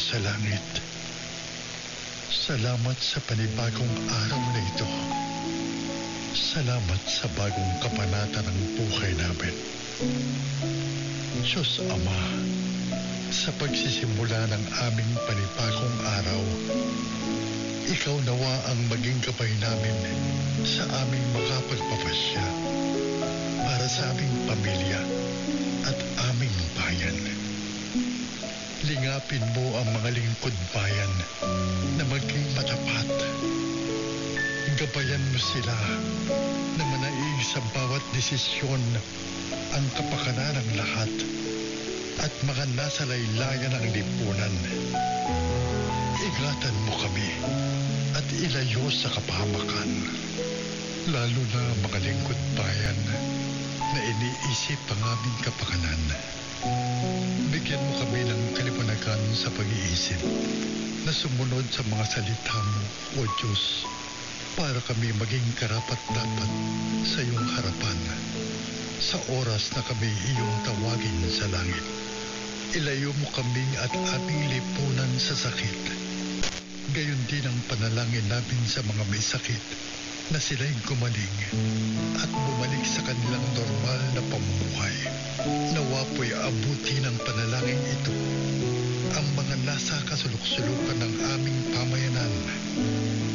sa langit. Salamat sa panibagong araw na ito. Salamat sa bagong kabanata ng buhay namin. Diyos Ama, sa pagsisimula ng aming panibagong araw, Ikaw nawa ang maging gabay namin sa aming mga pagpapasya para sa aming pamilya at aming bayan. Lingapin mo ang mga lingkod bayan na maging matapat. Gabayan mo sila na manaig sa bawat desisyon ang kapakanan ng lahat at mga nasa laylayan ng lipunan. Ingatan mo kami at ilayo sa kapahamakan, lalo na mga lingkod bayan na iniisip ang aming kapakanan. Bigyan mo kami ng kalipanagan sa pag-iisip na sumunod sa mga salita mo, O Diyos, para kami maging karapat-dapat sa iyong harapan sa oras na kami iyong tawagin sa langit. Ilayo mo kami at aming lipunan sa sakit. Gayon din ang panalangin namin sa mga may sakit na sila'y gumaling at bumalik sa kanilang normal na pamumuhay. Nawa po'y abuti ng panalangin ito ang mga nasa kasulok-sulukan ng aming pamayanan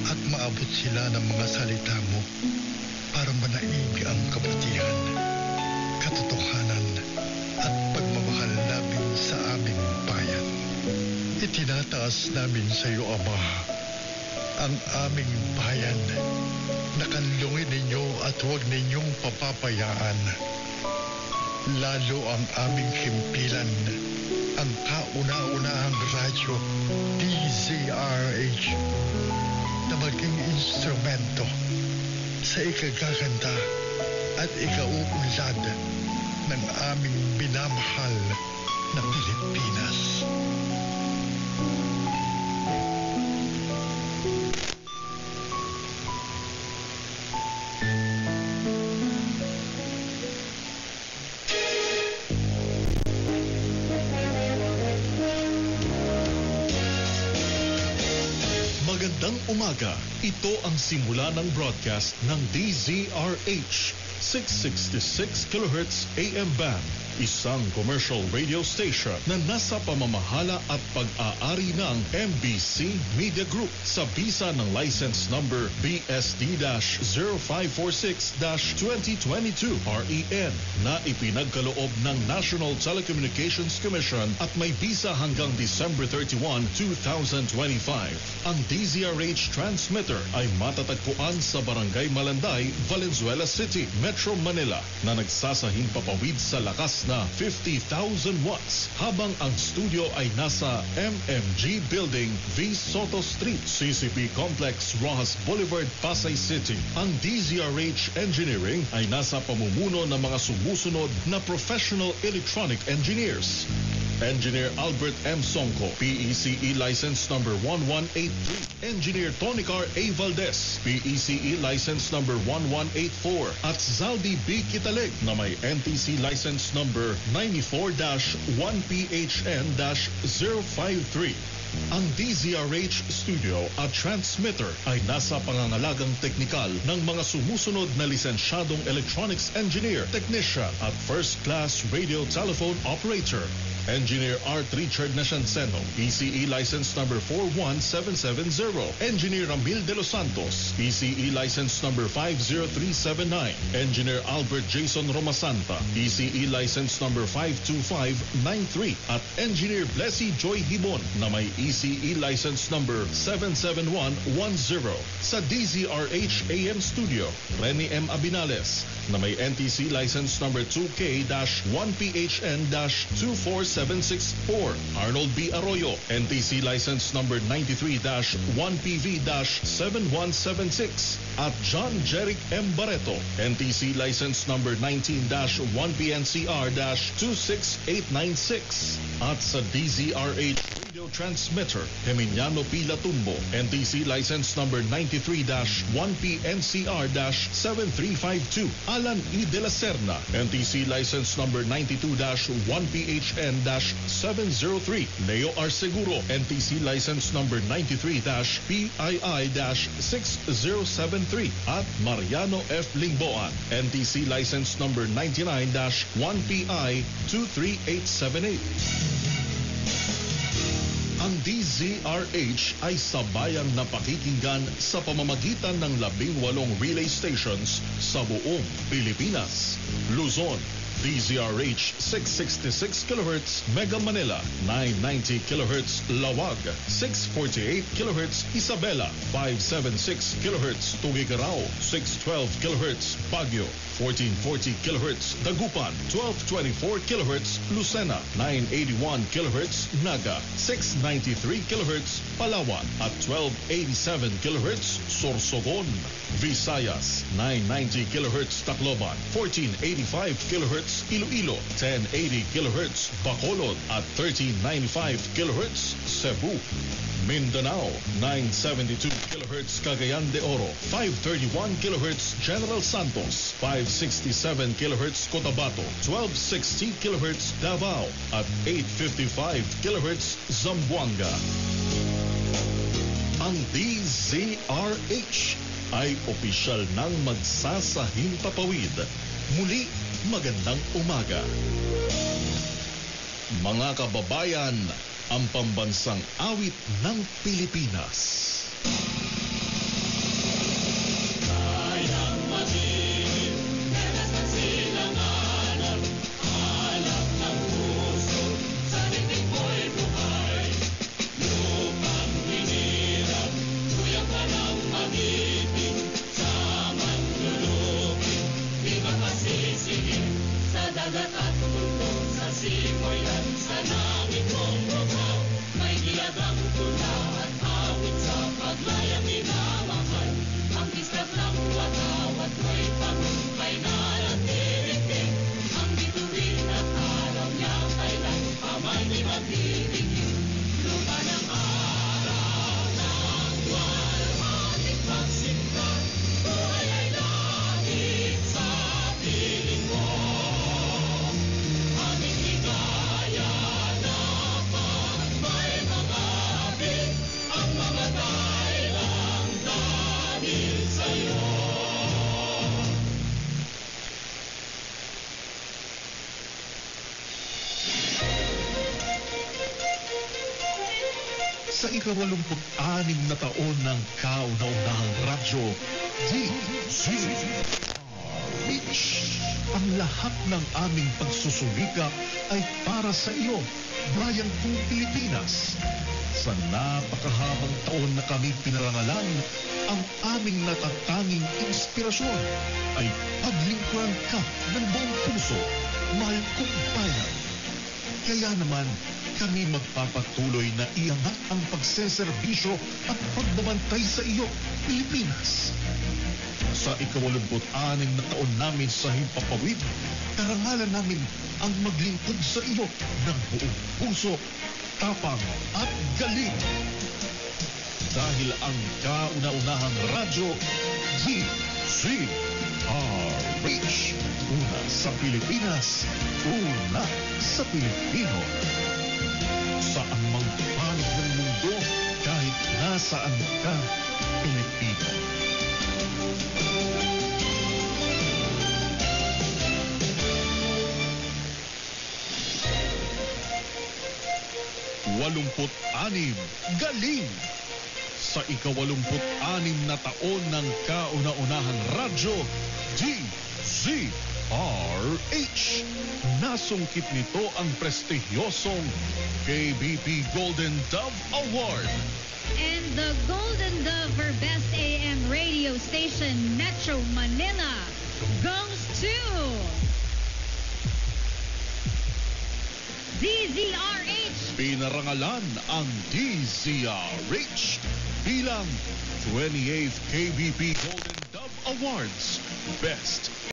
at maabot sila ng mga salita mo para manaig ang kabutihan, katotohanan at pagmamahal namin sa aming bayan. Itinataas namin sa iyo, Ama, ang aming bayan na kanlungin ninyo at huwag ninyong papabayaan. Lalo ang aming himpilan, ang kauna-unahang radyo DZRH na maging instrumento sa ikagaganda at ikauunlad ng aming minamahal na Pilipinas. Magandang umaga. Ito ang simula ng broadcast ng DZRH 666 kHz AM band, isang commercial radio station na nasa pamamahala at pag-aari ng MBC Media Group sa bisa ng license number BSD-0546-2022 REN na ipinagkaloob ng National Telecommunications Commission at may bisa hanggang December 31, 2025. Ang DZRH transmitter ay matatagpuan sa Barangay Malanday, Valenzuela City, Metro Manila na nagsasahing papawid sa lakas na 50,000 watts habang ang studio ay nasa MMG Building, V. Soto Street, CCP Complex, Rojas Boulevard, Pasay City. Ang DZRH Engineering ay nasa pamumuno ng mga sumusunod na professional electronic engineers. Engineer Albert M. Songco, PECE license number 1183. Engineer Tonicar A. Valdez, PECE license number 1184. At Zaldi B. Kitaleg na may NTC license number 94-1PHN-053. Ang DZRH studio at transmitter ay nasa pangangalagang teknikal ng mga sumusunod na lisensyadong electronics engineer, technician at first-class radio telephone operator. Engineer Art Richard Nascianceno, PCE license number 41770. Engineer Ramil De Los Santos, PCE license number 50379. Engineer Albert Jason Romasanta, PCE license number 52593. At Engineer Blessy Joy Hibon na may ECE license number 77110. Sa DZRH AM Studio, Rene M. Abinales na may NTC license number 2K-1PHN-24764. Arnold B. Arroyo, NTC license number 93-1PV-7176. At John Jeric M. Barreto, NTC license number 19-1PNCR-26896. At sa DZRH Radio Radio Transmitter, Geminiano Pila Tumbo, NTC license number 93-1PNCR-7352. Alan E. De La Serna, NTC license number 92-1PHN-703. Leo R. Seguro, NTC license number 93-PII-6073. At Mariano F. Lingboan, NTC license number 99-1PI-23878. Ang DZRH ay sabayang napakikinggan sa pamamagitan ng 18 relay stations sa buong Pilipinas. Luzon, DZRH 666 kHz Mega Manila, 990 kHz Lawag, 648 kHz Isabela, 576 kHz Tugigaraw, 612 kHz Baguio, 1440 kHz Dagupan, 1224 kHz Lucena, 981 kHz Naga, 693 kHz Palawan at 1287 kHz Sorsogon. Visayas, 990 kHz Tacloban, 1485 kHz Iloilo, 1080 kHz Bacolod at 1395 kHz Cebu. Mindanao, 972 kHz Cagayan de Oro, 531 kHz General Santos, 567 kHz Cotabato, 1260 kHz Davao at 855 kHz Zamboanga. Ang DZRH ay opisyal nang magsasahimpapawid. Muli, magandang umaga. Mga kababayan, ang pambansang awit ng Pilipinas. Sa ika-86 na taon ng kauna-unahang radyo, DZRH. Ang lahat ng aming pagsusumikap ay para sa iyo, bayan kong Pilipinas. Sa napakahabang taon na kami pinarangalan, ang aming natatanging inspirasyon ay paglingkuran ka ng buong puso, mahal kong bayan. Kaya naman, kami magpapatuloy na iangat ang pagseserbisyo at pagbabantay sa iyo, Pilipinas. Sa ika-86 na taon namin sa himpapawid, karangalan namin ang maglingkod sa iyo ng buong puso, tapang at galing. Dahil ang kauna-unahang radyo, DZRH. Una sa Pilipinas, una sa Pilipino. Saan mang panig ng mundo, kahit nasaan ka, Pilipino. Walumput-anim, galing! Sa ika-86 na taon ng kauna-unahang radyo, DZRH. Nasungkit nito ang prestigyosong KBP Golden Dove Award. And the Golden Dove for Best AM Radio Station Metro Manila goes to DZRH. Pinarangalan ang DZRH bilang 28th KBP Golden Dove Awards Best